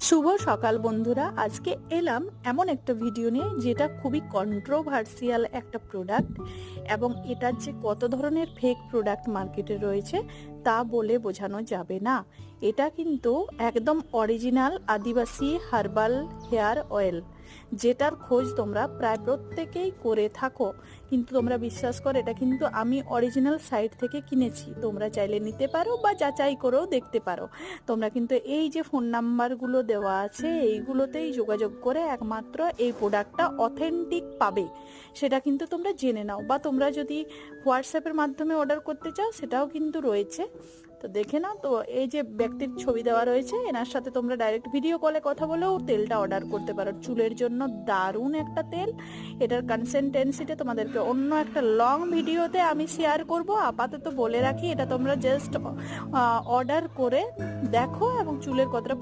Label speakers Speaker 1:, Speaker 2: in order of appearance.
Speaker 1: শুভ সকাল বন্ধুরা, আজকে এলাম এমন একটা ভিডিও নিয়ে যেটা খুবই কন্ট্রোভার্সিয়াল একটা প্রোডাক্ট এবং এটার যে কত ধরনের ফেক প্রোডাক্ট মার্কেটে রয়েছে তা বলে বোঝানো যাবে না। এটা কিন্তু একদম অরিজিনাল আদিবাসী হার্বাল হেয়ার অয়েল, যেটার খোঁজ তোমরা প্রায় প্রত্যেকেই করে থাকো। কিন্তু তোমরা বিশ্বাস করো, এটা কিন্তু আমি অরিজিনাল সাইট থেকে কিনেছি। তোমরা চাইলে নিতে পারো বা যাচাই করেও দেখতে পারো। তোমরা কিন্তু এই যে ফোন নাম্বারগুলো দেওয়া আছে এইগুলোতেই যোগাযোগ করে একমাত্র এই প্রোডাক্টটা অথেন্টিক পাবে, সেটা কিন্তু তোমরা জেনে নাও। বা তোমরা যদি হোয়াটসঅ্যাপের মাধ্যমে অর্ডার করতে চাও সেটাও কিন্তু রয়েছে, তো দেখে নাও। তো এই যে ব্যক্তির ছবি দেওয়া রয়েছে, এনার সাথে তোমরা ডাইরেক্ট ভিডিও কলে কথা বলেও তেলটা অর্ডার করতে পারো। চুলের জন্য দারুণ একটা তেল। এটার কনসিস্টেন্সিটা তোমাদেরকে অন্য একটা লং ভিডিওতে আমি শেয়ার করব। আপাতত বলে রাখি, এটা তোমরা জাস্ট অর্ডার করে দেখো এবং চুলের কতটা